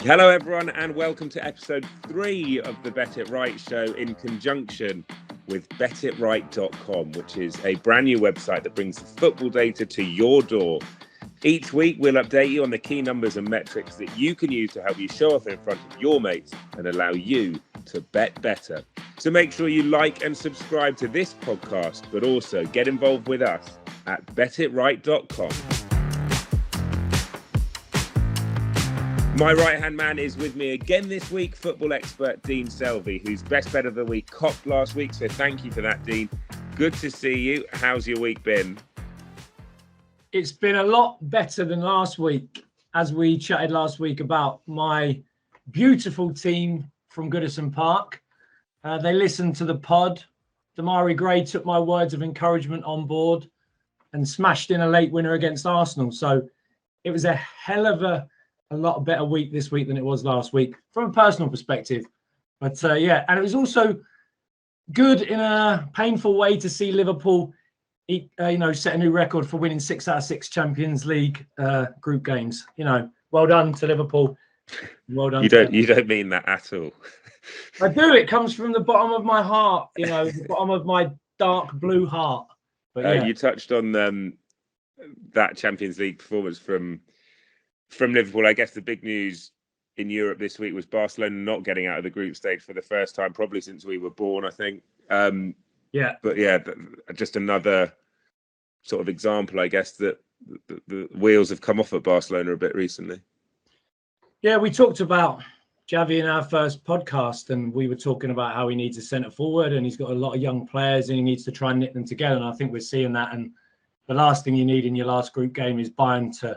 Hello everyone and welcome to episode 3 of the Bet It Right show in conjunction with betitright.com, which is a brand new website that brings football data to your door. Each week we'll update you on the key numbers and metrics that you can use to help you show off in front of your mates and allow you to bet better. So make sure you like and subscribe to this podcast, but also get involved with us at betitright.com. My right-hand man is with me again this week, football expert Dean Selvey, whose best bet of the week copped last week. So thank you for that, Dean. Good to see you. How's your week been? It's been a lot better than last week, as we chatted last week about my beautiful team from Goodison Park. They listened to the pod. Damari Gray took my words of encouragement on board and smashed in a late winner against Arsenal. So it was a hell of a lot better week this week than it was last week from a personal perspective. But yeah, and it was also good in a painful way to see Liverpool, set a new record for winning 6 out of 6 Champions League group games. Well done to Liverpool. Well done. You don't mean that at all. I do. It comes from the bottom of my heart. The bottom of my dark blue heart. But yeah. You touched on that Champions League performance from Liverpool. I guess the big news in Europe this week was Barcelona not getting out of the group stage for the first time, probably since we were born, I think. Yeah. But yeah, just another sort of example, I guess, that the wheels have come off at Barcelona a bit recently. Yeah, we talked about Xavi in our first podcast, and we were talking about how he needs a centre forward, and he's got a lot of young players, and he needs to try and knit them together. And I think we're seeing that. And the last thing you need in your last group game is Bayern to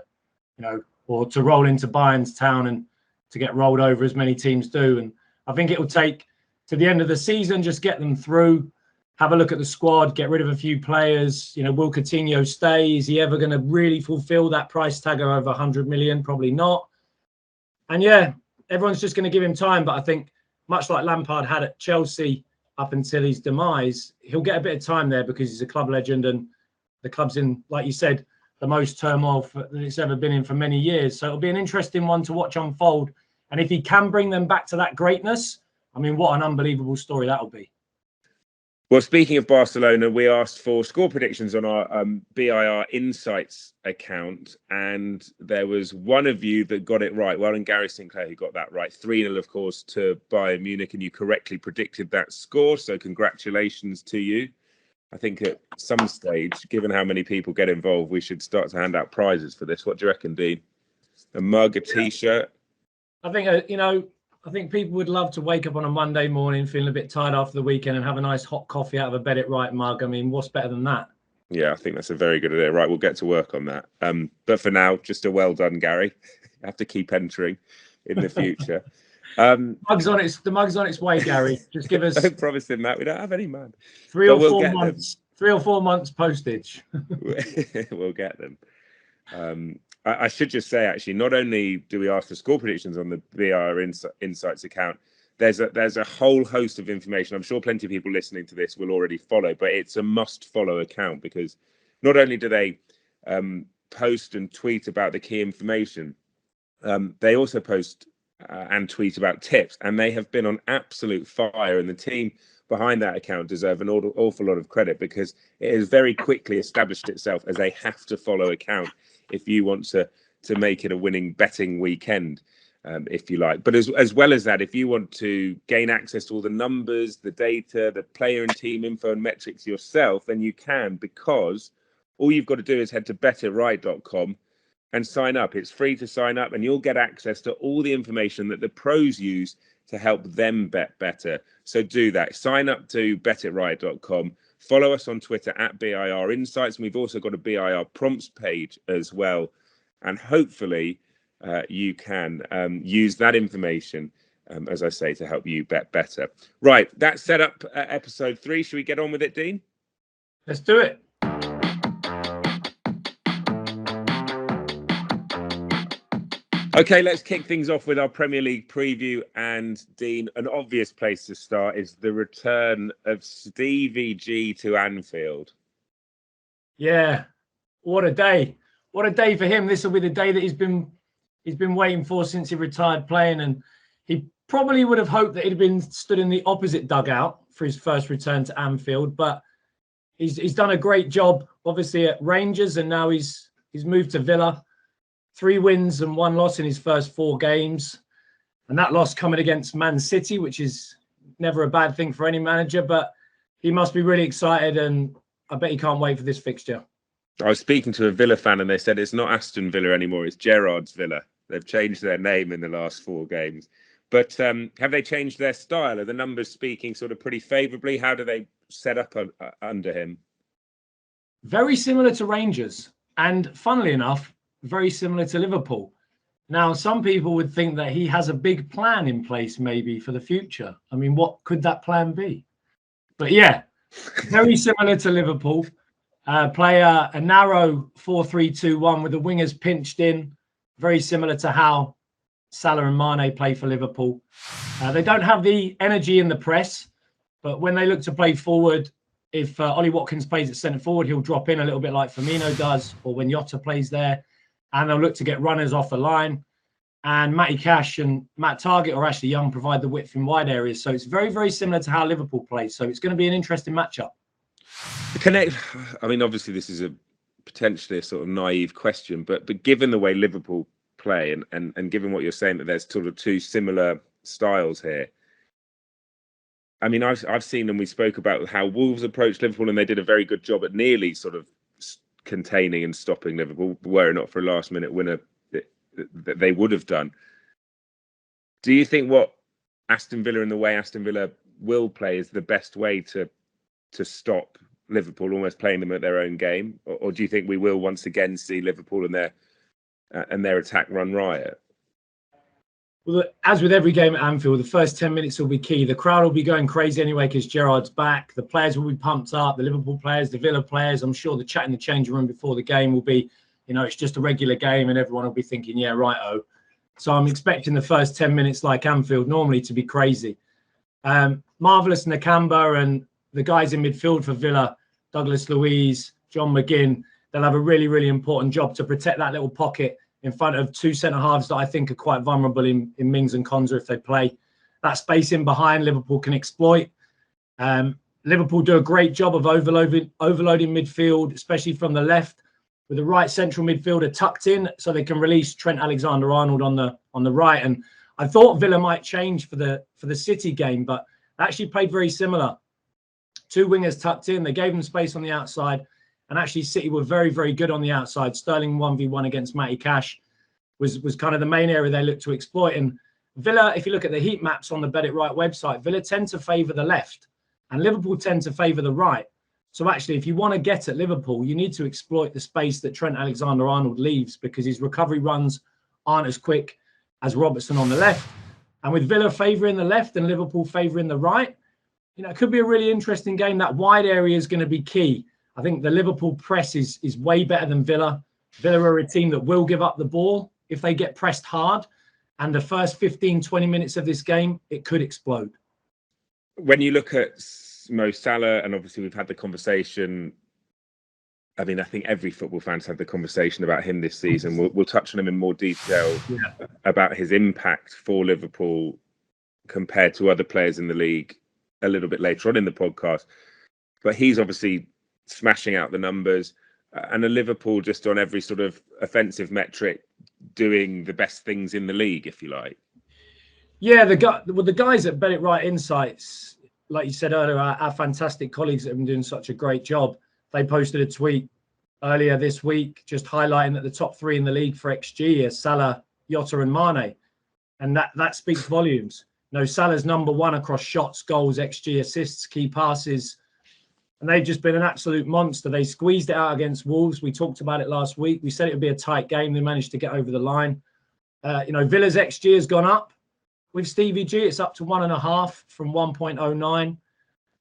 roll into Bayern's town and to get rolled over as many teams do. And I think it will take to the end of the season, just get them through, have a look at the squad, get rid of a few players. Will Coutinho stay? Is he ever going to really fulfill that price tag of over 100 million? Probably not. And yeah, everyone's just going to give him time. But I think much like Lampard had at Chelsea up until his demise, he'll get a bit of time there because he's a club legend and the club's in, like you said, the most turmoil that it's ever been in for many years. So it'll be an interesting one to watch unfold. And if he can bring them back to that greatness, I mean, what an unbelievable story that'll be. Well, speaking of Barcelona, we asked for score predictions on our BIR Insights account, and there was one of you that got it right. Well done, Gary Sinclair, who got that right. 3-0, of course, to Bayern Munich, and you correctly predicted that score. So congratulations to you. I think at some stage, given how many people get involved, we should start to hand out prizes for this. What do you reckon, Dean? A mug, a T-shirt? I think, I think people would love to wake up on a Monday morning feeling a bit tired after the weekend and have a nice hot coffee out of a Bet It Right mug. I mean, what's better than that? Yeah, I think that's a very good idea. Right, we'll get to work on that. But for now, just a well done, Gary. You have to keep entering in the future. The mug's on its way, Gary. Just give us. Don't promise him that. We don't have any, man. 3 or 4 months. 3 or 4 months postage. We'll get them. I should just say, actually, not only do we ask for score predictions on the BR Insights account, there's a whole host of information. I'm sure plenty of people listening to this will already follow, but it's a must-follow account because not only do they post and tweet about the key information, they also post and tweet about tips, and they have been on absolute fire. And the team behind that account deserve an awful lot of credit because it has very quickly established itself as a have-to-follow account if you want to make it a winning betting weekend, if you like. But as well as that, if you want to gain access to all the numbers, the data, the player and team info and metrics yourself, then you can, because all you've got to do is head to betitright.com and sign up. It's free to sign up, and you'll get access to all the information that the pros use to help them bet better. So do that. Sign up to betitright.com. Follow us on Twitter at BIR Insights. And we've also got a BIR prompts page as well. And hopefully you can use that information, as I say, to help you bet better. Right, that's set up episode 3. Should we get on with it, Dean? Let's do it. Okay, let's kick things off with our Premier League preview. And Dean, an obvious place to start is the return of Stevie G to Anfield. Yeah, what a day. What a day for him. This will be the day that he's been he's been waiting for since he retired playing, and he probably would have hoped that he'd been stood in the opposite dugout for his first return to Anfield. But he's done a great job, obviously, at Rangers, and now he's moved to Villa. 3 wins and 1 loss in his first 4 games. And that loss coming against Man City, which is never a bad thing for any manager, but he must be really excited, and I bet he can't wait for this fixture. I was speaking to a Villa fan and they said it's not Aston Villa anymore, it's Gerrard's Villa. They've changed their name in the last 4 games. But have they changed their style? Are the numbers speaking sort of pretty favourably? How do they set up under him? Very similar to Rangers, and funnily enough, very similar to Liverpool. Now, some people would think that he has a big plan in place maybe for the future. I mean, what could that plan be? But yeah, very similar to Liverpool. Play a narrow 4-3-2-1 with the wingers pinched in, very similar to how Salah and Mane play for Liverpool. They don't have the energy in the press, but when they look to play forward, if Ollie Watkins plays at centre forward, he'll drop in a little bit like Firmino does, or when Jota plays there, and they'll look to get runners off the line. And Matty Cash and Matt Targett or Ashley Young provide the width in wide areas. So it's very, very similar to how Liverpool plays. So it's going to be an interesting matchup. I mean, obviously, this is potentially a sort of naive question, but given the way Liverpool play and given what you're saying, that there's sort of 2 similar styles here. I mean, I've seen, and we spoke about how Wolves approached Liverpool, and they did a very good job at nearly sort of containing and stopping Liverpool, were it not for a last-minute winner that they would have done. Do you think what Aston Villa and the way Aston Villa will play is the best way to stop Liverpool, almost playing them at their own game, or do you think we will once again see Liverpool and their attack run riot? Well, as with every game at Anfield, the first 10 minutes will be key. The crowd will be going crazy anyway because Gerrard's back. The players will be pumped up. The Liverpool players, the Villa players. I'm sure the chat in the changing room before the game will be, it's just a regular game, and everyone will be thinking, yeah, right-o. So I'm expecting the first 10 minutes, like Anfield, normally to be crazy. Marvellous Nakamba and the guys in midfield for Villa, Douglas Luiz, John McGinn, they'll have a really, really important job to protect that little pocket in front of 2 centre-halves that I think are quite vulnerable in Mings and Konsa if they play. That space in behind, Liverpool can exploit. Liverpool do a great job of overloading midfield, especially from the left, with the right central midfielder tucked in so they can release Trent Alexander-Arnold on the right. And I thought Villa might change for the City game, but actually played very similar. 2 wingers tucked in. They gave them space on the outside. And actually, City were very, very good on the outside. Sterling 1v1 against Matty Cash was kind of the main area they looked to exploit. And Villa, if you look at the heat maps on the Bet It Right website, Villa tend to favour the left and Liverpool tend to favour the right. So actually, if you want to get at Liverpool, you need to exploit the space that Trent Alexander-Arnold leaves because his recovery runs aren't as quick as Robertson on the left. And with Villa favouring the left and Liverpool favouring the right, it could be a really interesting game. That wide area is going to be key. I think the Liverpool press is way better than Villa. Villa are a team that will give up the ball if they get pressed hard. And the first 15, 20 minutes of this game, it could explode. When you look at Mo Salah, and obviously we've had the conversation, I mean, I think every football fan's had the conversation about him this season. We'll touch on him in more detail about his impact for Liverpool compared to other players in the league a little bit later on in the podcast. But he's obviously smashing out the numbers, and a Liverpool just on every sort of offensive metric doing the best things in the league, if you like. Yeah, the guys at Bet It Right Insights, like you said earlier, our fantastic colleagues that have been doing such a great job. They posted a tweet earlier this week just highlighting that the top 3 in the league for XG are Salah, Jota and Mane. And that speaks volumes. Salah's number 1 across shots, goals, XG, assists, key passes. And they've just been an absolute monster. They squeezed it out against Wolves. We talked about it last week. We said it would be a tight game. They managed to get over the line. Villa's XG has gone up. With Stevie G, it's up to 1.5 from 1.09.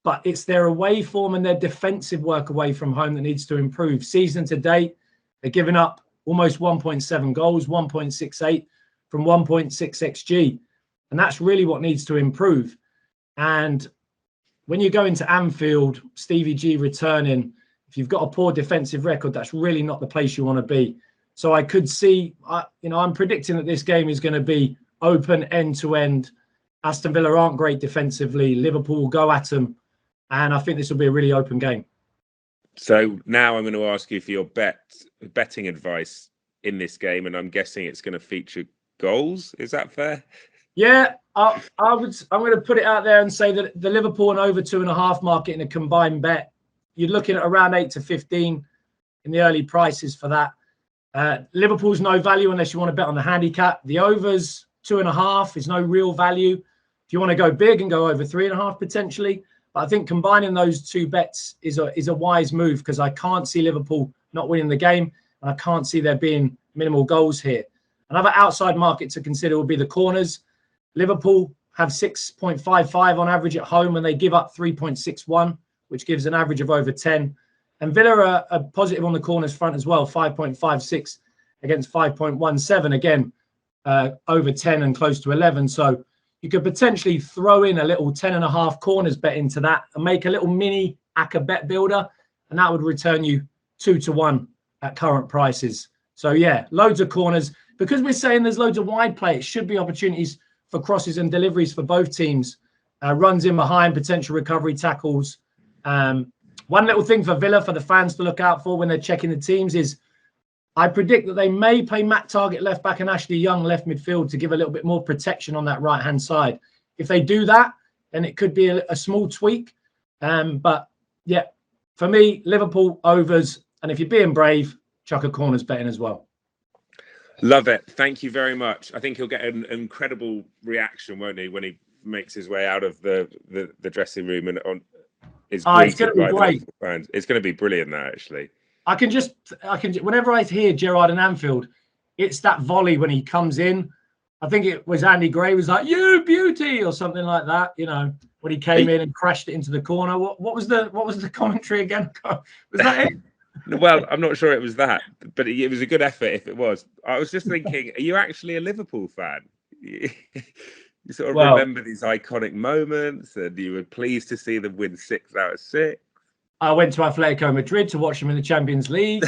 But it's their away form and their defensive work away from home that needs to improve. Season to date, they're giving up almost 1.7 goals, 1.68 from 1.6 XG. And that's really what needs to improve. And when you go into Anfield, Stevie G returning, if you've got a poor defensive record, that's really not the place you want to be. So I could see, I'm predicting that this game is going to be open end to end. Aston Villa aren't great defensively. Liverpool will go at them. And I think this will be a really open game. So now I'm going to ask you for your betting advice in this game. And I'm guessing it's going to feature goals. Is that fair? Yeah, I'm going to put it out there and say that the Liverpool and over 2.5 market in a combined bet, you're looking at around 8 to 15 in the early prices for that. Liverpool's no value unless you want to bet on the handicap. The overs 2.5 is no real value. If you want to go big and go over 3.5 potentially, but I think combining those two bets is a wise move because I can't see Liverpool not winning the game and I can't see there being minimal goals here. Another outside market to consider will be the corners. Liverpool have 6.55 on average at home and they give up 3.61, which gives an average of over 10. And Villa are positive on the corners front as well, 5.56 against 5.17. Again, over 10 and close to 11. So you could potentially throw in a little 10.5 corners bet into that and make a little mini ACCA bet builder. And that would return you 2 to 1 at current prices. So yeah, loads of corners. Because we're saying there's loads of wide play, it should be opportunities for crosses and deliveries for both teams. Runs in behind, potential recovery tackles. One little thing for Villa, for the fans to look out for when they're checking the teams is I predict that they may play Matt Targett left back and Ashley Young left midfield to give a little bit more protection on that right-hand side. If they do that, then it could be a small tweak. But yeah, for me, Liverpool overs. And if you're being brave, chuck a corners betting as well. Love it. Thank you very much. I think he'll get an incredible reaction, won't he, when he makes his way out of the dressing room and on. It's going to be great. It's going to be brilliant, that actually. I can whenever I hear Gerrard and Anfield, it's that volley when he comes in. I think it was Andy Gray was like, "You beauty" or something like that. You know, when he came in and crashed it into the corner. What was the commentary again? Was that it? Well, I'm not sure it was that, but it was a good effort if it was. I was just thinking, are you actually a Liverpool fan? You sort of remember these iconic moments and you were pleased to see them win 6 out of 6. I went to Atletico Madrid to watch them in the Champions League.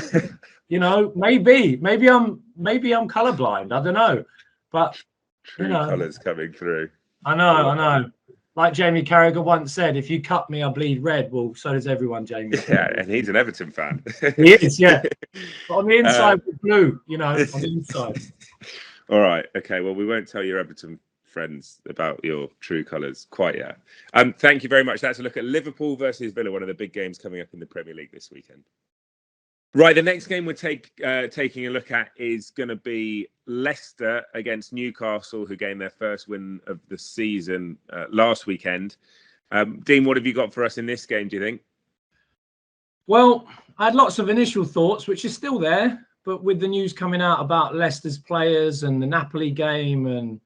You know, maybe I'm colorblind. I don't know, but true colours coming through. I know. Like Jamie Carragher once said, "If you cut me, I bleed red." Well, so does everyone, Jamie. Yeah, and he's an Everton fan. He is, yeah. But on the inside, we're blue. You know, on the inside. All right. Okay. Well, we won't tell your Everton friends about your true colours quite yet. Thank you very much. That's a look at Liverpool versus Villa, one of the big games coming up in the Premier League this weekend. Right, the next game we're taking a look at is going to be Leicester against Newcastle, who gained their first win of the season last weekend. Dean, what have you got for us in this game, do you think? Well, I had lots of initial thoughts, which is still there, but with the news coming out about Leicester's players and the Napoli game and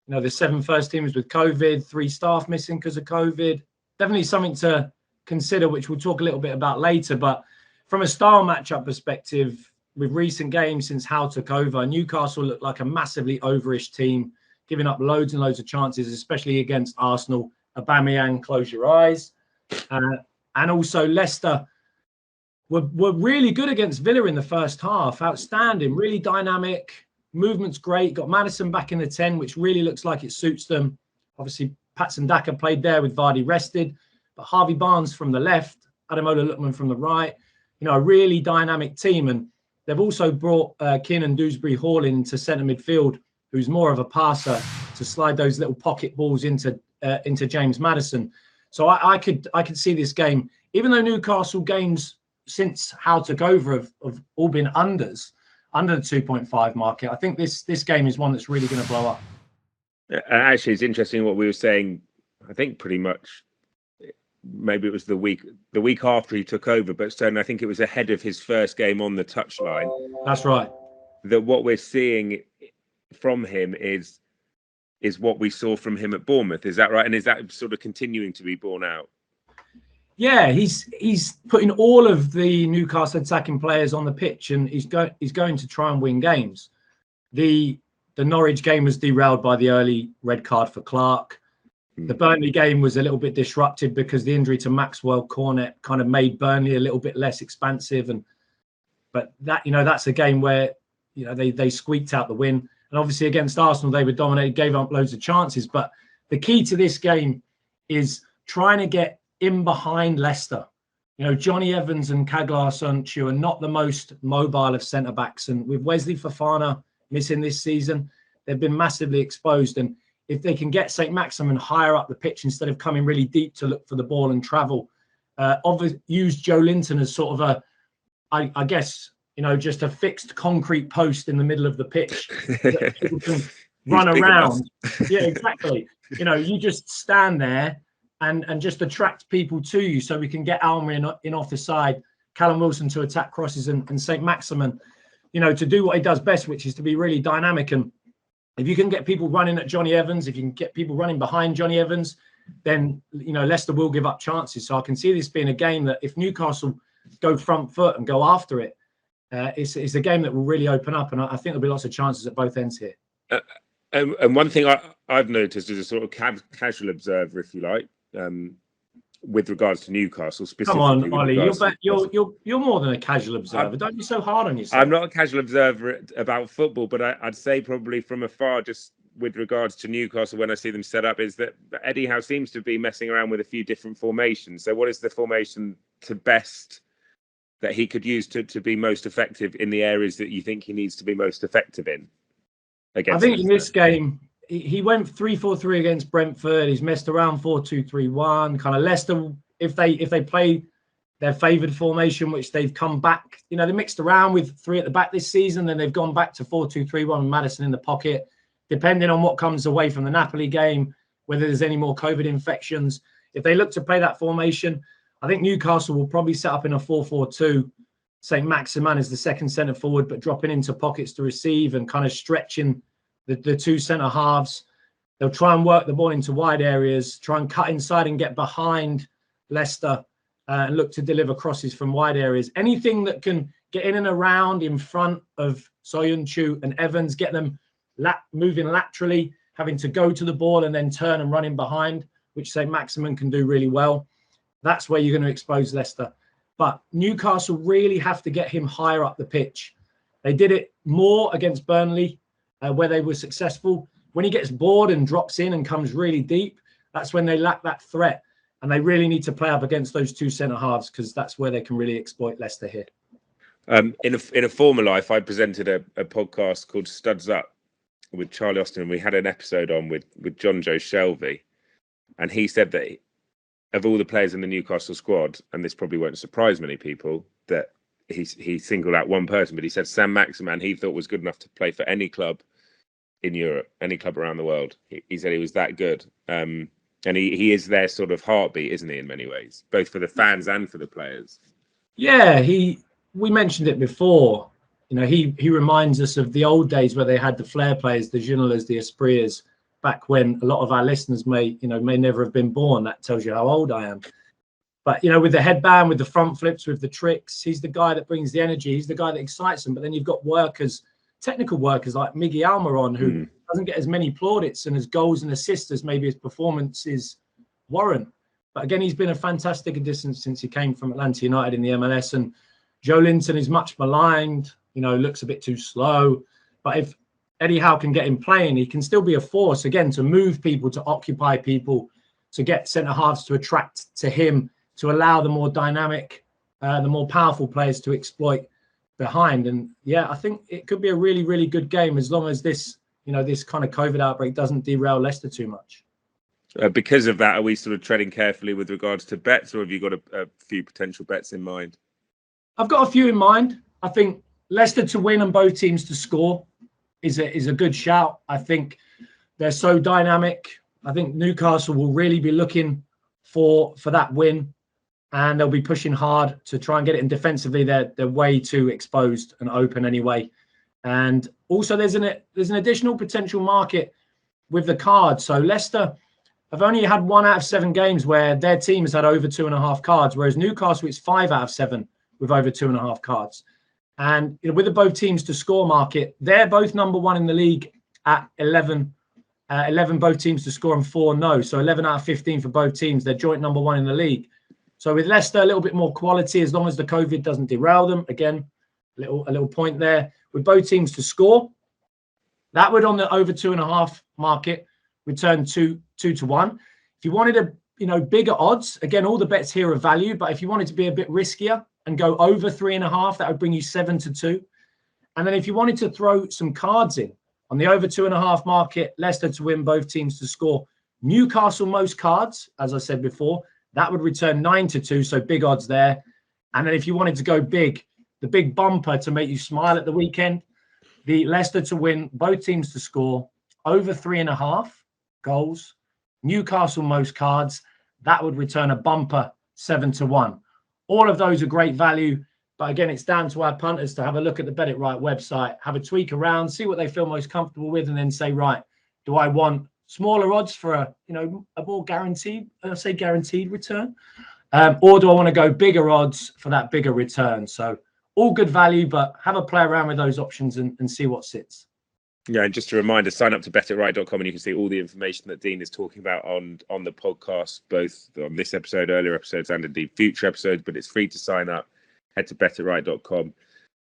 the 7 first teamers with COVID, 3 staff missing because of COVID, definitely something to consider, which we'll talk a little bit about later. But from a style matchup perspective, with recent games since Howe took over, Newcastle looked like a massively overish team, giving up loads and loads of chances, especially against Arsenal. Aubameyang, close your eyes. And also Leicester were really good against Villa in the first half. Outstanding, really dynamic. Movement's great. Got Maddison back in the 10, which really looks like it suits them. Obviously, Patson Daka played there with Vardy rested. But Harvey Barnes from the left, Ademola Lookman from the right. A really dynamic team. And they've also brought Kiernan Dewsbury-Hall into centre midfield, who's more of a passer to slide those little pocket balls into James Maddison. So I could see this game, even though Newcastle games since Howe took over have all been under the 2.5 market. I think this game is one that's really going to blow up. Actually, it's interesting what we were saying. I think pretty much maybe it was the week after he took over, but certainly I think it was ahead of his first game on the touchline. That's right. That what we're seeing from him is what we saw from him at Bournemouth. Is that right? And is that sort of continuing to be borne out? Yeah, he's putting all of the Newcastle attacking players on the pitch, and he's going to try and win games. The Norwich game was derailed by the early red card for Clark. The Burnley game was a little bit disrupted because the injury to Maxwell Cornet kind of made Burnley a little bit less expansive. But that's a game where they squeaked out the win. And obviously against Arsenal, they were dominated, gave up loads of chances. But the key to this game is trying to get in behind Leicester. Johnny Evans and Kaglar Sonchu are not the most mobile of centre-backs. And with Wesley Fofana missing this season, they've been massively exposed. And if they can get St. Maximin higher up the pitch instead of coming really deep to look for the ball and travel, use Joe Linton as sort of I guess, just a fixed concrete post in the middle of the pitch that people can run around. Yeah, exactly. You just stand there and just attract people to you, so we can get Alma in off the side, Callum Wilson to attack crosses, and St. Maximin, to do what he does best, which is to be really dynamic. And if you can get people running at Johnny Evans, if you can get people running behind Johnny Evans, then, Leicester will give up chances. So I can see this being a game that if Newcastle go front foot and go after it, it's a game that will really open up. And I think there'll be lots of chances at both ends here. And one thing I've noticed as a sort of casual observer, if you like, with regards to Newcastle specifically. Come on, Ollie, you're more than a casual observer. Don't be so hard on yourself. I'm not a casual observer about football, but I'd say probably from afar, just with regards to Newcastle, when I see them set up, is that Eddie Howe seems to be messing around with a few different formations. So what is the formation to best that he could use to be most effective in the areas that you think he needs to be most effective in? I think in this game, he went 3-4-3 against Brentford. He's messed around 4-2-3-1. Kind of Leicester, if they play their favoured formation, which they've come back, they mixed around with 3 at the back this season. Then they've gone back to 4-2-3-1 with Maddison in the pocket. Depending on what comes away from the Napoli game, whether there's any more COVID infections, if they look to play that formation, I think Newcastle will probably set up in a 4-4-2. St. Maximin is the second centre forward, but dropping into pockets to receive and kind of stretching the two centre halves. They'll try and work the ball into wide areas, try and cut inside and get behind Leicester and look to deliver crosses from wide areas. Anything that can get in and around in front of Soyuncu and Evans, get them moving laterally, having to go to the ball and then turn and run in behind, which St. Maximin can do really well. That's where you're going to expose Leicester. But Newcastle really have to get him higher up the pitch. They did it more against Burnley, where they were successful. When he gets bored and drops in and comes really deep, that's when they lack that threat. And they really need to play up against those two centre-halves, because that's where they can really exploit Leicester here. In a former life, I presented a podcast called Studs Up with Charlie Austin, and we had an episode on with John Joe Shelby. And he said that of all the players in the Newcastle squad, and this probably won't surprise many people, that he singled out one person, but he said Sam Maximin he thought was good enough to play for any club in Europe, any club around the world. He said he was that good. And he is their sort of heartbeat, isn't he, in many ways, both for the fans and for the players? Yeah, we mentioned it before. He reminds us of the old days where they had the flair players, the Ginolas, the Esprias, back when a lot of our listeners may never have been born. That tells you how old I am. But, with the headband, with the front flips, with the tricks, he's the guy that brings the energy. He's the guy that excites them. But then you've got technical workers like Miggy Almiron, who doesn't get as many plaudits and as goals and assists as maybe his performances warrant. But again, he's been a fantastic addition since he came from Atlanta United in the MLS. And Joe Linton is much maligned, looks a bit too slow. But if Eddie Howe can get him playing, he can still be a force, again, to move people, to occupy people, to get centre-halves to attract to him, to allow the more dynamic, the more powerful players to exploit behind. And yeah, I think it could be a really, really good game, as long as this kind of COVID outbreak doesn't derail Leicester too much. Because of that, are we sort of treading carefully with regards to bets, or have you got a few potential bets in mind? I've got a few in mind. I think Leicester to win and both teams to score is a good shout. I think they're so dynamic. I think Newcastle will really be looking for that win, and they'll be pushing hard to try and get it. And defensively, they're way too exposed and open anyway. And also, there's an additional potential market with the cards. So Leicester have only had 1 out of 7 games where their team has had over 2.5 cards, whereas Newcastle, it's 5 out of 7 with over 2.5 cards. And with the both teams to score market, they're both number 1 in the league at 11 both teams to score and 4 no. So 11 out of 15 for both teams. They're joint number 1 in the league. So with Leicester, a little bit more quality, as long as the COVID doesn't derail them. Again, a little point there with both teams to score. That would, on the over 2.5 market, return 2-1. If you wanted bigger odds, again, all the bets here are value, but if you wanted to be a bit riskier and go over 3.5, that would bring you 7-2. And then if you wanted to throw some cards in on the over 2.5 market, Leicester to win, both teams to score, Newcastle most cards, as I said before, that would return 9-2, so big odds there. And then if you wanted to go big, the big bumper to make you smile at the weekend, the Leicester to win, both teams to score, over 3.5 goals, Newcastle most cards, that would return a bumper 7-1. All of those are great value. But again, it's down to our punters to have a look at the Bet It Right website, have a tweak around, see what they feel most comfortable with, and then say, right, do I want smaller odds for a more guaranteed return? Or do I want to go bigger odds for that bigger return? So all good value, but have a play around with those options and see what sits. Yeah, and just a reminder, sign up to betitright.com and you can see all the information that Dean is talking about on the podcast, both on this episode, earlier episodes, and indeed future episodes. But it's free to sign up. Head to betitright.com.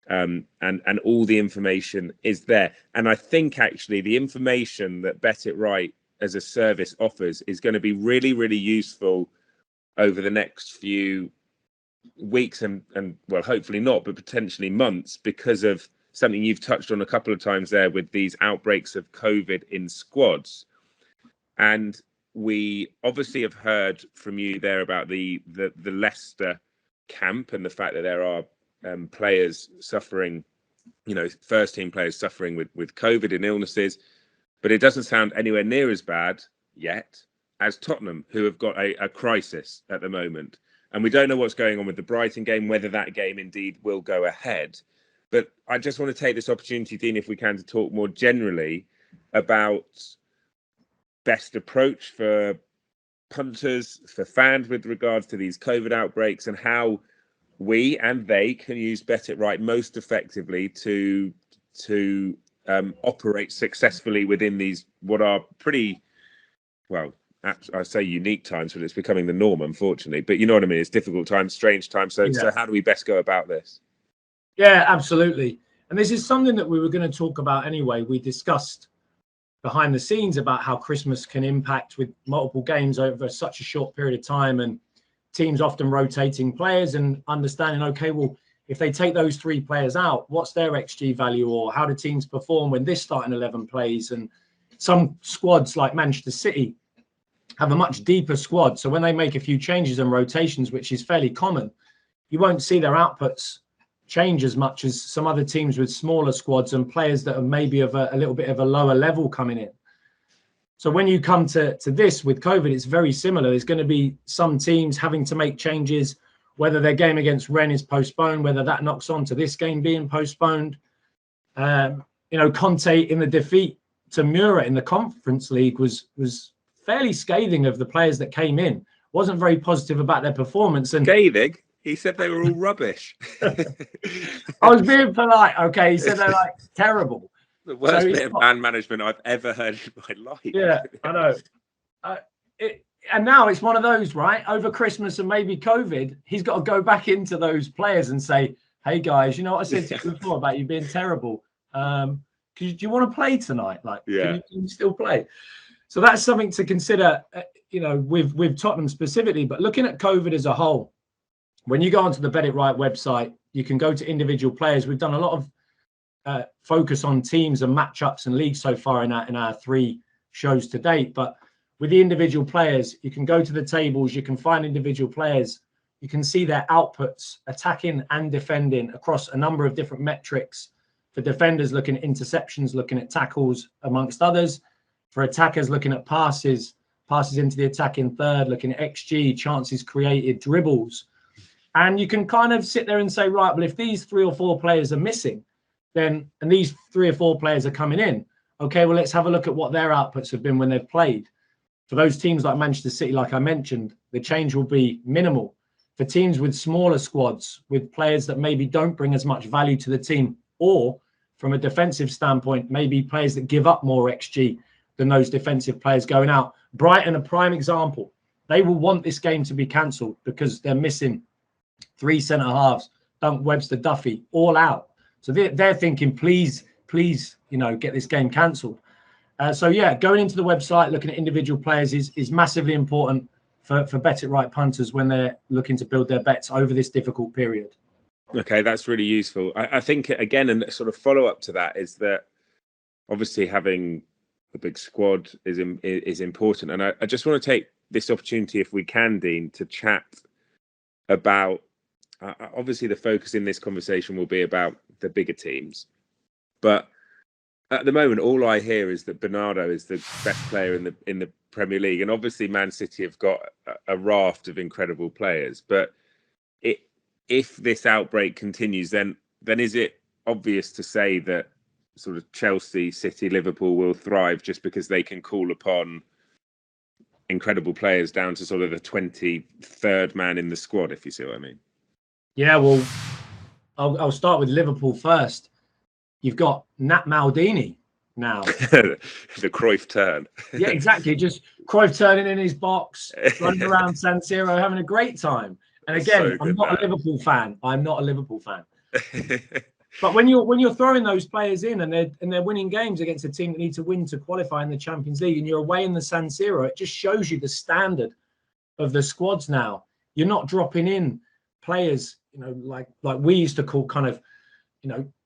And all the information is there. And I think actually the information that Bet It Right as a service offers is going to be really, really useful over the next few weeks and well, hopefully not, but potentially months, because of something you've touched on a couple of times there with these outbreaks of COVID in squads. And we obviously have heard from you there about the Leicester camp and the fact that there are players suffering, first team players suffering with COVID and illnesses, but it doesn't sound anywhere near as bad yet as Tottenham, who have got a crisis at the moment. And we don't know what's going on with the Brighton game, whether that game indeed will go ahead. But I just want to take this opportunity, Dean, if we can, to talk more generally about best approach for punters, for fans with regards to these COVID outbreaks, and how we and they can use Bet It Right most effectively to operate successfully within these, what are pretty, well, I say unique times, but it's becoming the norm, unfortunately. But you know what I mean? It's difficult times, strange times. So how do we best go about this? Yeah, absolutely. And this is something that we were going to talk about anyway. We discussed behind the scenes about how Christmas can impact with multiple games over such a short period of time, and teams often rotating players and understanding, okay, well, if they take those 3 players out, what's their XG value, or how do teams perform when this starting 11 plays? And some squads like Manchester City have a much deeper squad. So when they make a few changes and rotations, which is fairly common, you won't see their outputs change as much as some other teams with smaller squads and players that are maybe of a little bit of a lower level coming in. So when you come to this with COVID, it's very similar. There's going to be some teams having to make changes, whether their game against Rennes is postponed, whether that knocks on to this game being postponed. Conte in the defeat to Mura in the Conference League was fairly scathing of the players that came in. Wasn't very positive about their performance. And scathing? He said they were all rubbish. I was being polite. Okay, he said they're like terrible. The worst bit of man management I've ever heard in my life. Yeah, I know. And now it's one of those, right? Over Christmas and maybe COVID, he's got to go back into those players and say, hey, guys, you know what I said to you before about you being terrible? Do you want to play tonight? Can you still play? So that's something to consider, with Tottenham specifically. But looking at COVID as a whole, when you go onto the Bet It Right website, you can go to individual players. We've done a lot of focus on teams and matchups and leagues so far in our 3 shows to date. But with the individual players, you can go to the tables, you can find individual players, you can see their outputs, attacking and defending across a number of different metrics. For defenders, looking at interceptions, looking at tackles, amongst others. For attackers, looking at passes into the attacking third, looking at XG, chances created, dribbles. And you can kind of sit there and say, right, well, if these 3 or 4 players are missing, and these 3 or 4 players are coming in, okay, well, let's have a look at what their outputs have been when they've played. For those teams like Manchester City, like I mentioned, the change will be minimal. For teams with smaller squads, with players that maybe don't bring as much value to the team, or from a defensive standpoint, maybe players that give up more XG than those defensive players going out. Brighton, a prime example. They will want this game to be cancelled because they're missing 3 centre-halves, Dunk, Webster, Duffy, all out. So they're thinking, please, get this game cancelled. So yeah, going into the website, looking at individual players is massively important for Bet It Right punters when they're looking to build their bets over this difficult period. Okay, that's really useful. I think, again, and sort of follow up to that is that obviously having a big squad is important. And I just want to take this opportunity, if we can, Dean, to chat about, obviously the focus in this conversation will be about the bigger teams. But at the moment, all I hear is that Bernardo is the best player in the Premier League. And obviously Man City have got a raft of incredible players. But if this outbreak continues, then is it obvious to say that sort of Chelsea, City, Liverpool will thrive just because they can call upon incredible players down to sort of the 23rd man in the squad, if you see what I mean? Yeah, well, I'll start with Liverpool first. You've got Nat Maldini now. The Cruyff turn. Yeah, exactly. Just Cruyff turning in his box, running around San Siro, having a great time. And again, I'm not a Liverpool fan. But when you're throwing those players in and they're winning games against a team that need to win to qualify in the Champions League, and you're away in the San Siro, it just shows you the standard of the squads now. You're not dropping in players, like we used to call kind of,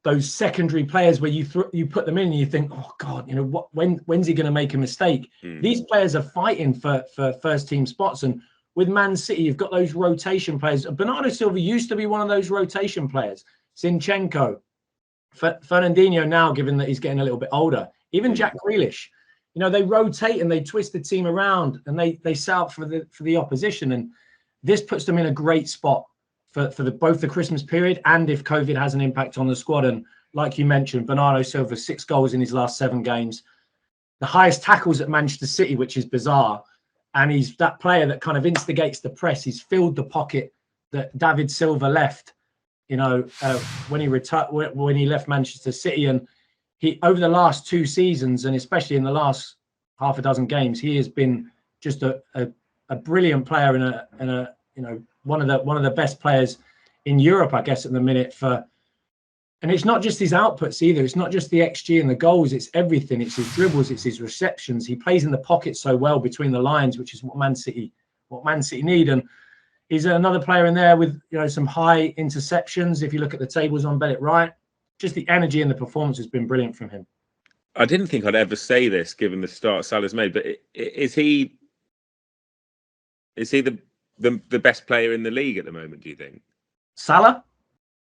those secondary players where you put them in and you think, oh God, when's he going to make a mistake? These players are fighting for first team spots, and with Man City, you've got those rotation players. Bernardo Silva used to be one of those rotation players. Zinchenko, Fernandinho now, given that he's getting a little bit older. Even Jack Grealish. They rotate and they twist the team around and they set up for the opposition. And this puts them in a great spot for both the Christmas period and if COVID has an impact on the squad. And like you mentioned, Bernardo Silva, 6 goals in his last 7 games. The highest tackles at Manchester City, which is bizarre. And he's that player that kind of instigates the press. He's filled the pocket that David Silva left, when he left Manchester City. And he, over the last 2 seasons, and especially in the last half a dozen games, he has been just a brilliant player and one of the best players in Europe, I guess, at the minute. And it's not just his outputs either. It's not just the XG and the goals. It's everything. It's his dribbles. It's his receptions. He plays in the pocket so well between the lines, which is what Man City need. And he's another player in there with some high interceptions. If you look at the tables on Bet It Right, just the energy and the performance has been brilliant from him. I didn't think I'd ever say this, given the start Salah's made, but is he the best player in the league at the moment, do you think? Salah?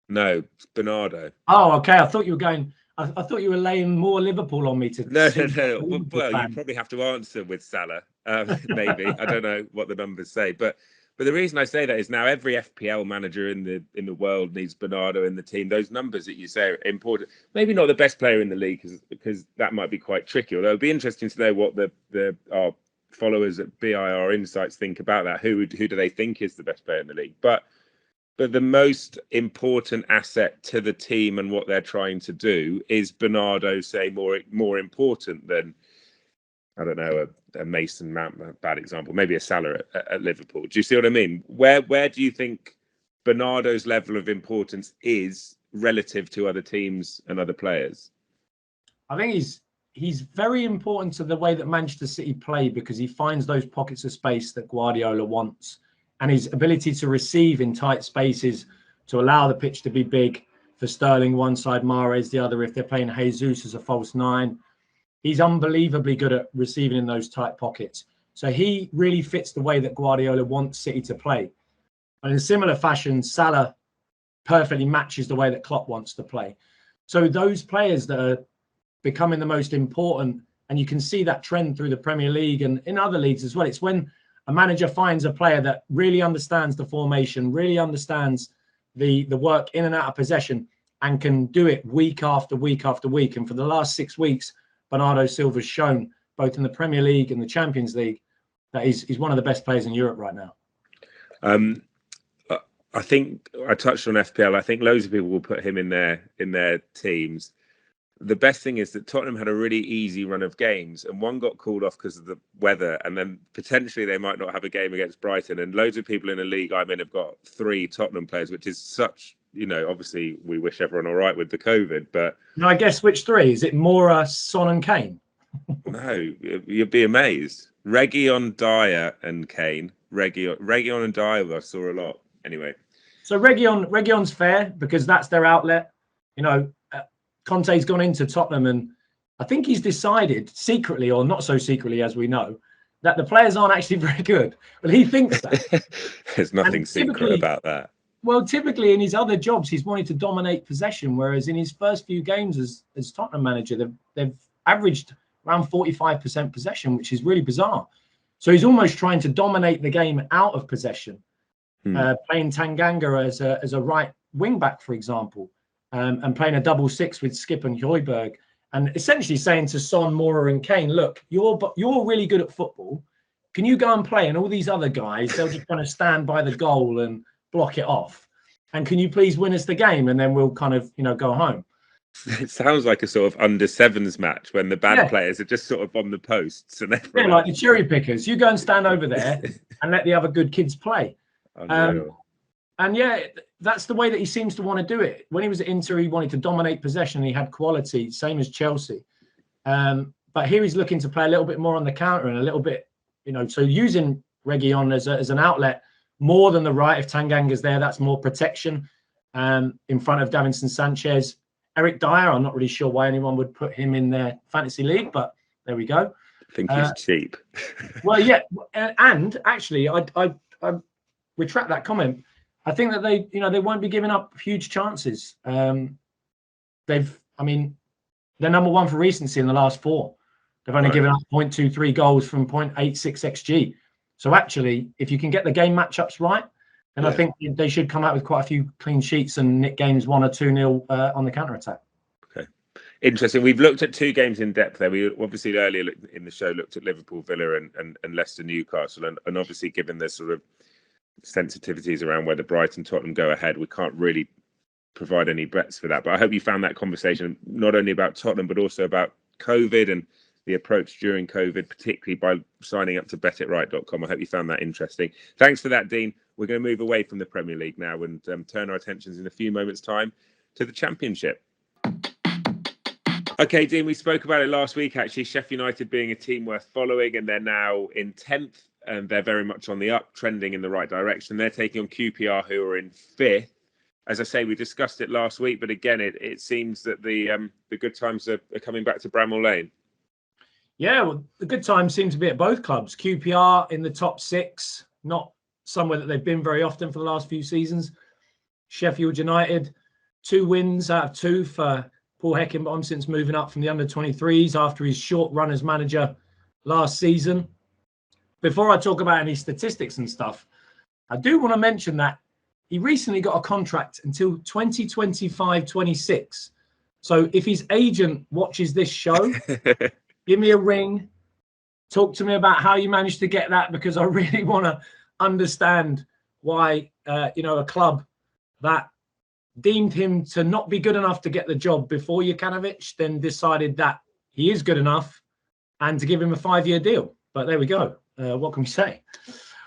No, Bernardo. Oh, okay. I thought you were going. I thought you were laying more Liverpool on me to. No. Well, you probably have to answer with Salah. Maybe I don't know what the numbers say, but the reason I say that is now every FPL manager in the world needs Bernardo in the team. Those numbers that you say are important. Maybe not the best player in the league because that might be quite tricky. Although it'd be interesting to know what our followers at BIR Insights think about that. Who do they think is the best player in the league? But the most important asset to the team and what they're trying to do is Bernardo, say, more important than, I don't know, a Mason Mount, a bad example, maybe a Salah at Liverpool. Do you see what I mean? Where do you think Bernardo's level of importance is relative to other teams and other players? I think he's very important to the way that Manchester City play because he finds those pockets of space that Guardiola wants. And his ability to receive in tight spaces, to allow the pitch to be big for Sterling one side, Mahrez the other, if they're playing Jesus as a false 9. He's unbelievably good at receiving in those tight pockets. So he really fits the way that Guardiola wants City to play. And in similar fashion, Salah perfectly matches the way that Klopp wants to play. So those players that are becoming the most important, and you can see that trend through the Premier League and in other leagues as well. It's when a manager finds a player that really understands the formation, really understands the work in and out of possession, and can do it week after week after week. And for the last 6 weeks, Bernardo Silva's shown, both in the Premier League and the Champions League, that he's one of the best players in Europe right now. I think I touched on FPL. I think loads of people will put him in their teams. The best thing is that Tottenham had a really easy run of games, and one got called off because of the weather, and then potentially they might not have a game against Brighton. And loads of people in the league I'm in have got 3 Tottenham players, which is such obviously we wish everyone all right with the COVID, but no, I guess which three? Is it Mora, Son and Kane? no, you'd be amazed. Reguilon, Dyer and Kane. Reguilon and Dyer I saw a lot. Anyway. So Reguilon's fair because that's their outlet. Conte's gone into Tottenham and I think he's decided secretly, or not so secretly as we know, that the players aren't actually very good. But he thinks that. There's nothing secret about that. Well, typically in his other jobs, he's wanted to dominate possession, whereas in his first few games as Tottenham manager, they've averaged around 45% possession, which is really bizarre. So he's almost trying to dominate the game out of possession, playing Tanganga as a right wing back, for example, and playing a 6-6 with Skip and Højbjerg, and essentially saying to Son, Mora and Kane, look, you're really good at football. Can you go and play? And all these other guys, they'll just kind of stand by the goal and block it off. And can you please win us the game? And then we'll kind of, go home. It sounds like a sort of under sevens match when the bad players are just sort of on the posts. And like the cherry pickers. You go and stand over there and let the other good kids play. And that's the way that he seems to want to do it. When he was at Inter, he wanted to dominate possession. He had quality, same as Chelsea. But here he's looking to play a little bit more on the counter and a little bit, so using Reguilon as an outlet more than the right. If Tanganga's there, that's more protection in front of Davinson Sanchez. Eric Dyer, I'm not really sure why anyone would put him in their fantasy league, but there we go. I think he's cheap. Well, yeah. And actually, I retract that comment. I think that they won't be giving up huge chances. They're number one for recency in the last 4. They've only given up 0.23 goals from 0.86 xG. So actually, if you can get the game matchups right, then I think they should come out with quite a few clean sheets and nick games 1 or 2-0 on the counter attack. Okay, interesting. We've looked at 2 games in depth there. We obviously earlier in the show looked at Liverpool, Villa, and Leicester, Newcastle, and obviously given the sort of sensitivities around whether Brighton, Tottenham go ahead, we can't really provide any bets for that. But I hope you found that conversation not only about Tottenham but also about COVID and the approach during COVID, particularly by signing up to betitright.com. I hope you found that interesting. Thanks for that, Dean. We're going to move away from the Premier League now and turn our attentions in a few moments' time to the Championship. Okay, Dean, we spoke about it last week, actually. Sheffield United being a team worth following, and they're now in 10th. And they're very much on the up, trending in the right direction. They're taking on QPR, who are in 5th. As I say, we discussed it last week, but again, it seems that the good times are coming back to Bramall Lane. Yeah, well, the good times seem to be at both clubs. QPR in the top 6, not somewhere that they've been very often for the last few seasons. Sheffield United, 2 wins out of 2 for Paul Heckingbottom since moving up from the under-23s after his short run as manager last season. Before I talk about any statistics and stuff, I do want to mention that he recently got a contract until 2025-26. So if his agent watches this show, give me a ring. Talk to me about how you managed to get that, because I really want to understand why, a club that deemed him to not be good enough to get the job before Jokanovic then decided that he is good enough and to give him a 5-year deal. But there we go. What can we say?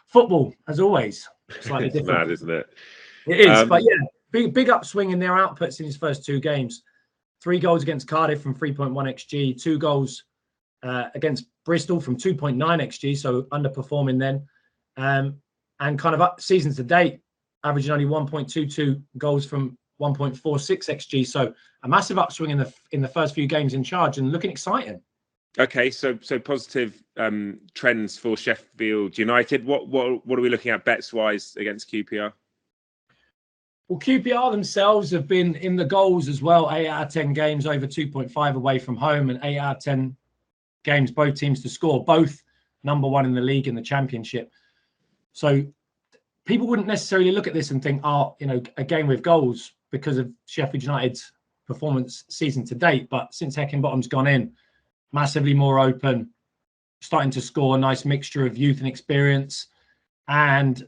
Football, as always, slightly it's different. Mad, isn't it? It is, but yeah, big upswing in their outputs in his first 2 games. 3 goals against Cardiff from 3.1 xG, 2 goals against Bristol from 2.9 xG, so underperforming then. And kind of up season to date, averaging only 1.22 goals from 1.46 xG. So a massive upswing in the first few games in charge and looking exciting. Okay, so positive trends for Sheffield United. What are we looking at bets wise against QPR? Well, QPR themselves have been in the goals as well. 8 out of 10 games over 2.5 away from home, and 8 out of 10 games both teams to score, both number 1 in the league in the Championship. So people wouldn't necessarily look at this and think, a game with goals because of Sheffield United's performance season to date. But since Heckingbottom's gone in, massively more open, starting to score, a nice mixture of youth and experience. And,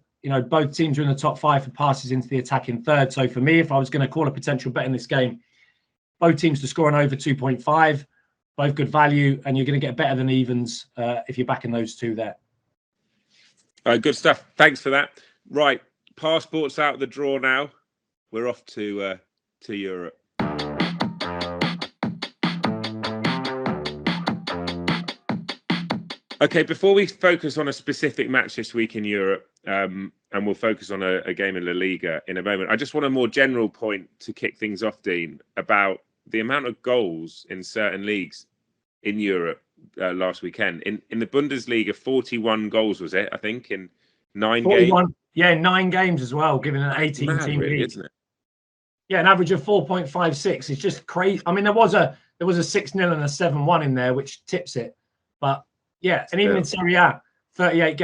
both teams are in the top 5 for passes into the attacking third. So for me, if I was going to call a potential bet in this game, both teams to score on over 2.5, both good value, and you're going to get better than evens if you're backing those 2 there. Good stuff. Thanks for that. Right, passports out the drawer now. We're off to Europe. Okay, before we focus on a specific match this week in Europe, and we'll focus on a game in La Liga in a moment, I just want a more general point to kick things off, Dean, about the amount of goals in certain leagues in Europe last weekend. In the Bundesliga, 41 goals was it, I think, in 9 games? Yeah, 9 games as well, given an 18-team really, league. isn't it? Yeah, an average of 4.56. It's just crazy. I mean, there was a 6-0 and a 7-1 in there, which tips it. But yeah, and even in Serie A, 38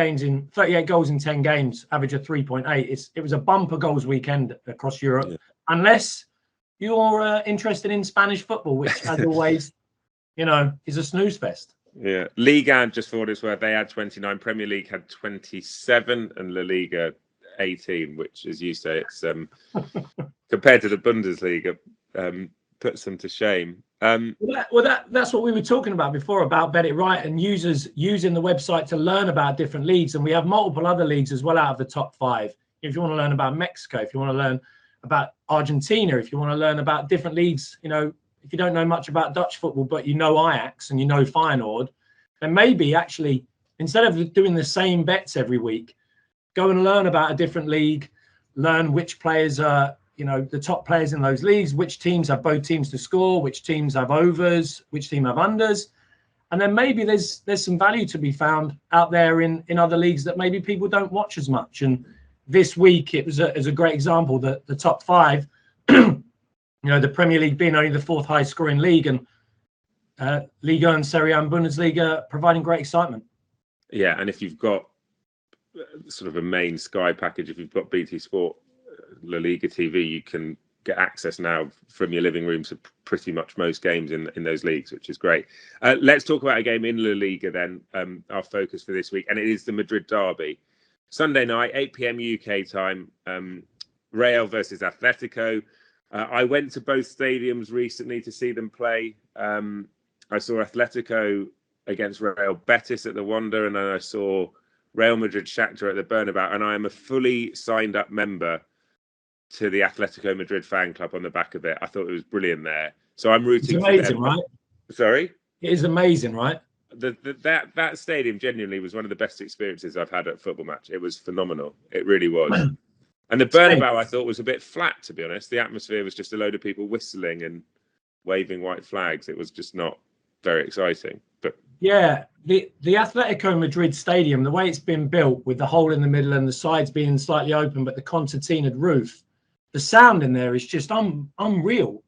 goals in 10 games, average of 3.8. It was a bumper goals weekend across Europe, unless you're interested in Spanish football, which, as always, is a snooze fest. Yeah, Liga, just for what it's worth, they had 29. Premier League had 27, and La Liga 18, which, as you say, it's compared to the Bundesliga, puts them to shame. That's what we were talking about before, about Bet It Right and users using the website to learn about different leagues. And we have multiple other leagues as well out of the top 5. If you want to learn about Mexico, if you want to learn about Argentina, if you want to learn about different leagues, if you don't know much about Dutch football, but you know Ajax and you know Feyenoord, then maybe actually, instead of doing the same bets every week, go and learn about a different league, learn which players are, the top players in those leagues, which teams have both teams to score, which teams have overs, which team have unders. And then maybe there's some value to be found out there in other leagues that maybe people don't watch as much. And this week, it was a great example that the top 5, the Premier League being only the 4th highest scoring league, and Liga and Serie A and Bundesliga providing great excitement. Yeah, and if you've got sort of a main Sky package, if you've got BT Sport, La Liga TV, you can get access now from your living room to pretty much most games in those leagues, which is great. Let's talk about a game in La Liga then, our focus for this week, and it is the Madrid Derby. Sunday night, 8 p.m. UK time, Real versus Atletico. I went to both stadiums recently to see them play. I saw Atletico against Real Betis at the Wanda, and then I saw Real Madrid Shakhtar at the Bernabeu, and I am a fully signed up member to the Atletico Madrid fan club on the back of it. I thought it was brilliant there. So I'm rooting for them. It's amazing, right? Sorry? It is amazing, right? That stadium genuinely was one of the best experiences I've had at a football match. It was phenomenal. It really was. And the Bernabeu, I thought, was a bit flat, to be honest. The atmosphere was just a load of people whistling and waving white flags. It was just not very exciting. But yeah, the Atletico Madrid stadium, the way it's been built with the hole in the middle and the sides being slightly open, but the concertinaed roof, the sound in there is just unreal.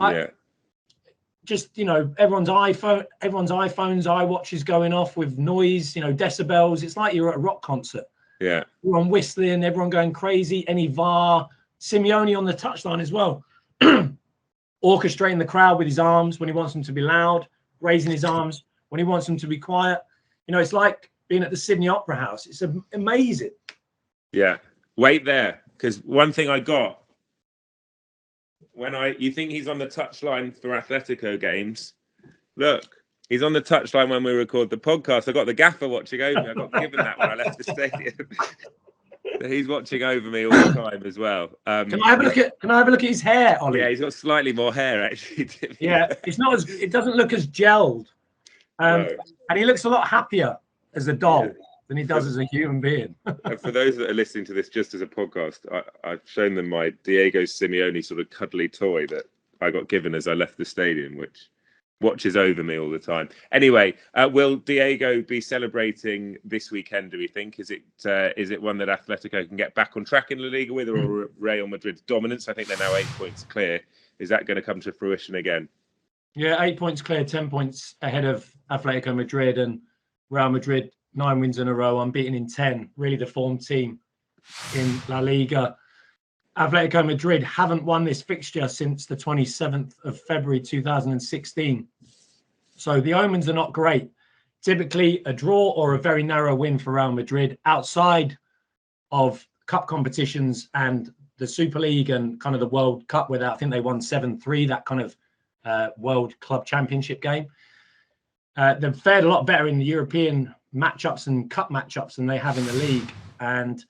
Yeah. Everyone's iPhones, iWatches going off with noise, decibels. It's like you're at a rock concert. Yeah. Everyone whistling, everyone going crazy, any VAR, Simeone on the touchline as well. Orchestrating the crowd with his arms when he wants them to be loud, raising his arms when he wants them to be quiet. It's like being at the Sydney Opera House. It's amazing. Yeah. Wait there, because one thing I got, you think he's on the touchline for Atletico games, look, he's on the touchline when we record the podcast. I got the gaffer watching over me. I got given that when I left the stadium. So he's watching over me all the time as well. Can I have a look at his hair, Ollie? Yeah, he's got slightly more hair actually. Yeah, it doesn't look as gelled, no. And he looks a lot happier as a doll than he does as a human being. And for those that are listening to this just as a podcast, I've shown them my Diego Simeone sort of cuddly toy that I got given as I left the stadium, which watches over me all the time. Anyway, will Diego be celebrating this weekend, do we think? Is it one that Atletico can get back on track in La Liga with, or Real Madrid's dominance? I think they're now 8 points clear. Is that going to come to fruition again? Yeah, 8 points clear, 10 points ahead of Atletico Madrid, and Real Madrid 9 wins in a row, unbeaten in 10. Really the form team in La Liga. Atletico Madrid haven't won this fixture since the 27th of February 2016. So the omens are not great. Typically a draw or a very narrow win for Real Madrid outside of cup competitions and the Super League and kind of the World Cup, where I think they won 7-3, that kind of World Club Championship game. They've fared a lot better in the European matchups and cup matchups than they have in the league. And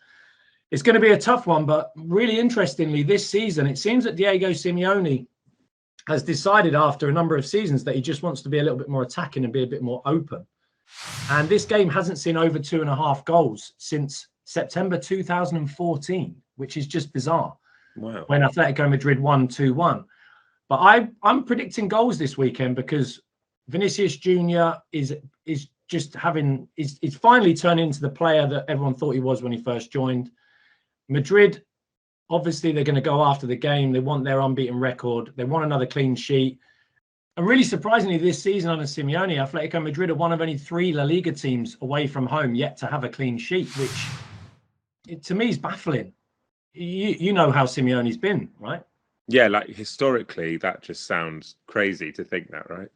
It's going to be a tough one, but really interestingly, this season, it seems that Diego Simeone has decided after a number of seasons that he just wants to be a little bit more attacking and be a bit more open. And this game hasn't seen over 2.5 goals since September 2014, which is just bizarre. Wow. When Atletico Madrid won 2-1. But I'm predicting goals this weekend because Vinicius Jr. is finally turning into the player that everyone thought he was when he first joined. Madrid, obviously, they're going to go after the game. They want their unbeaten record. They want another clean sheet. And really surprisingly, this season under Simeone, Atletico Madrid are one of only 3 La Liga teams away from home yet to have a clean sheet, which to me is baffling. You know how Simeone's been, right? Yeah, like historically, that just sounds crazy to think that, right?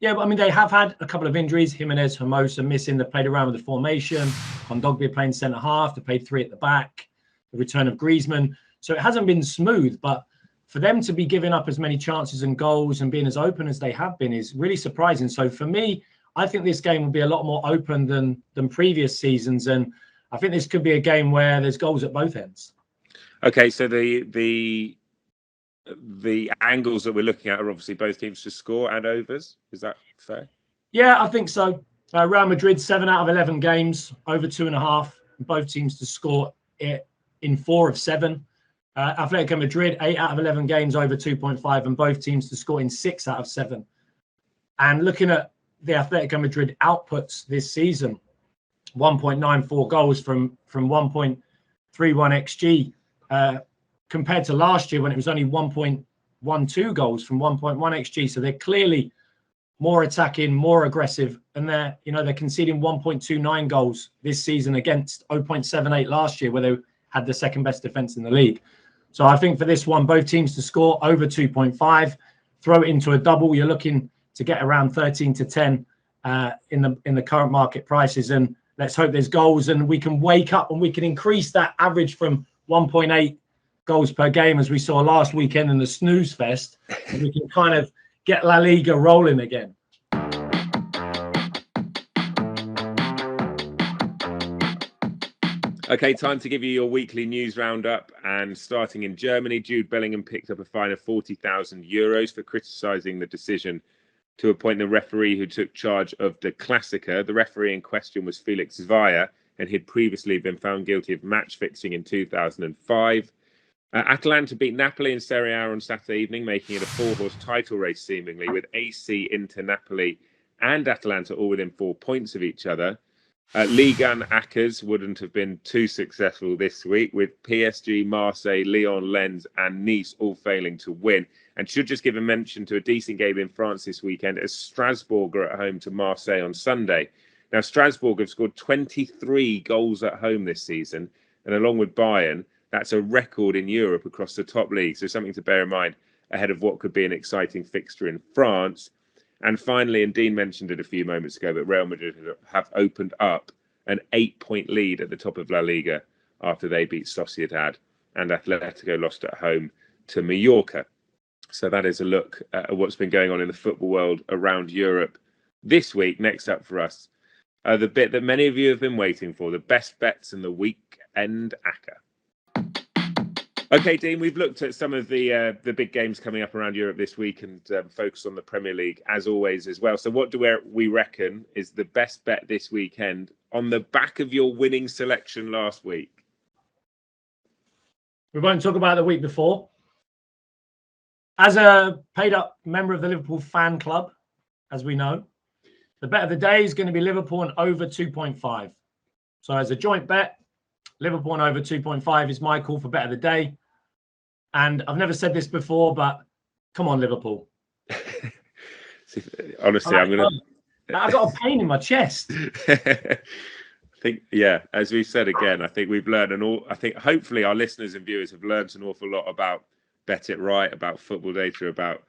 Yeah, but I mean, they have had a couple of injuries. Jimenez, Hermosa missing. They played around with the formation. Kondogbia playing centre half. They played 3 at the back. The return of Griezmann. So it hasn't been smooth, but for them to be giving up as many chances and goals and being as open as they have been is really surprising. So for me, I think this game will be a lot more open than previous seasons. And I think this could be a game where there's goals at both ends. Okay, so the angles that we're looking at are obviously both teams to score and overs. Is that fair? Yeah, I think so. Real Madrid, 7 out of 11 games, over 2.5. Both teams to score it in 4 of 7. Atletico Madrid, 8 out of 11 games, over 2.5, and both teams to score in 6 out of 7. And looking at the Atletico Madrid outputs this season, 1.94 goals from 1.31 xG, compared to last year when it was only 1.12 goals from 1.1 xG. So they're clearly more attacking, more aggressive, and they're conceding 1.29 goals this season against 0.78 last year, where they had the second best defense in the league. So I think for this one, both teams to score over 2.5, throw it into a double. You're looking to get around 13 to 10 in the current market prices, and let's hope there's goals and we can wake up and we can increase that average from 1.8 goals per game as we saw last weekend in the snooze fest, and we can kind of get La Liga rolling again. Okay, time to give you your weekly news roundup. And starting in Germany, Jude Bellingham picked up a fine of €40,000 for criticising the decision to appoint the referee who took charge of the Klassiker. The referee in question was Felix Zweier, and he'd previously been found guilty of match fixing in 2005. Atalanta beat Napoli in Serie A on Saturday evening, making it a 4-horse title race seemingly, with AC, Inter, Napoli and Atalanta all within 4 points of each other. Ligue 1 Ackers wouldn't have been too successful this week, with PSG, Marseille, Lyon, Lens and Nice all failing to win. And should just give a mention to a decent game in France this weekend as Strasbourg are at home to Marseille on Sunday. Now, Strasbourg have scored 23 goals at home this season, and along with Bayern, that's a record in Europe across the top leagues. So something to bear in mind ahead of what could be an exciting fixture in France. And finally, and Dean mentioned it a few moments ago, but Real Madrid have opened up an 8-point lead at the top of La Liga after they beat Sociedad, and Atletico lost at home to Mallorca. So that is a look at what's been going on in the football world around Europe this week. Next up for us, the bit that many of you have been waiting for, the best bets and the weekend ACCA. Okay, Dean, we've looked at some of the big games coming up around Europe this week and focused on the Premier League as always as well. So what do we reckon is the best bet this weekend on the back of your winning selection last week? We won't talk about the week before. As a paid-up member of the Liverpool fan club, as we know, the bet of the day is going to be Liverpool and over 2.5. So as a joint bet, Liverpool and over 2.5 is my call for bet of the day. And I've never said this before, but come on, Liverpool. Honestly, I'm going to... I've got a pain in my chest. I think, yeah, as we said again, I think we've learned I think hopefully our listeners and viewers have learned an awful lot about Bet It Right, about football data, about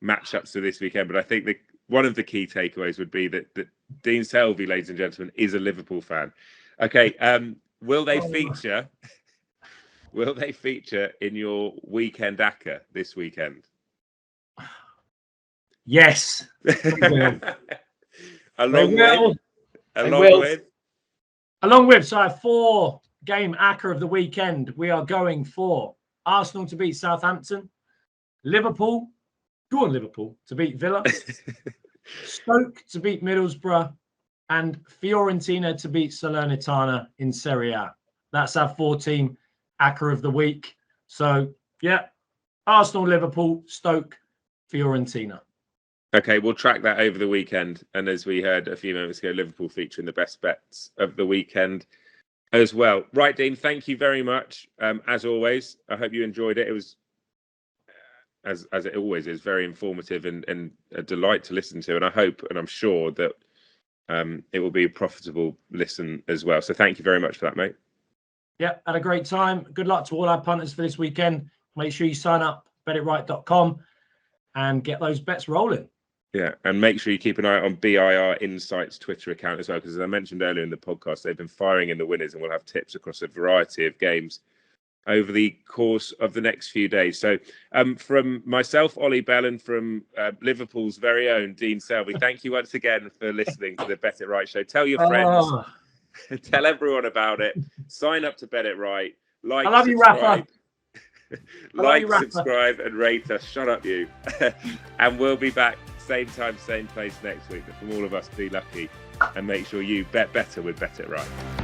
matchups for this weekend. But I think one of the key takeaways would be that Dean Selby, ladies and gentlemen, is a Liverpool fan. Okay, will they feature? Will they feature in your weekend ACCA this weekend? Yes. Along with, so I have 4 game ACCA of the weekend, we are going for Arsenal to beat Southampton, Liverpool, go on Liverpool, to beat Villa, Stoke to beat Middlesbrough, and Fiorentina to beat Salernitana in Serie A. That's our 4-team ACCA of the week. So, yeah, Arsenal, Liverpool, Stoke, Fiorentina. Okay, we'll track that over the weekend. And as we heard a few moments ago, Liverpool featuring the best bets of the weekend as well. Right, Dean, thank you very much. As always, I hope you enjoyed it. It was, as it always is, very informative and a delight to listen to. And I hope and I'm sure that it will be a profitable listen as well. So thank you very much for that, mate. Yeah, had a great time. Good luck to all our punters for this weekend. Make sure you sign up, betitright.com, and get those bets rolling. Yeah, and make sure you keep an eye on BIR Insights Twitter account as well, because as I mentioned earlier in the podcast, they've been firing in the winners and we'll have tips across a variety of games over the course of the next few days. So from myself, Ollie Bell, and from Liverpool's very own Dean Selby, thank you once again for listening to the Bet It Right show. Tell your friends, tell everyone about it, sign up to Bet It Right, like, I love subscribe. You, Rafa. Like, subscribe, and rate us. Shut up, you. And we'll be back same time, same place next week. But from all of us, be lucky and make sure you bet better with Bet It Right.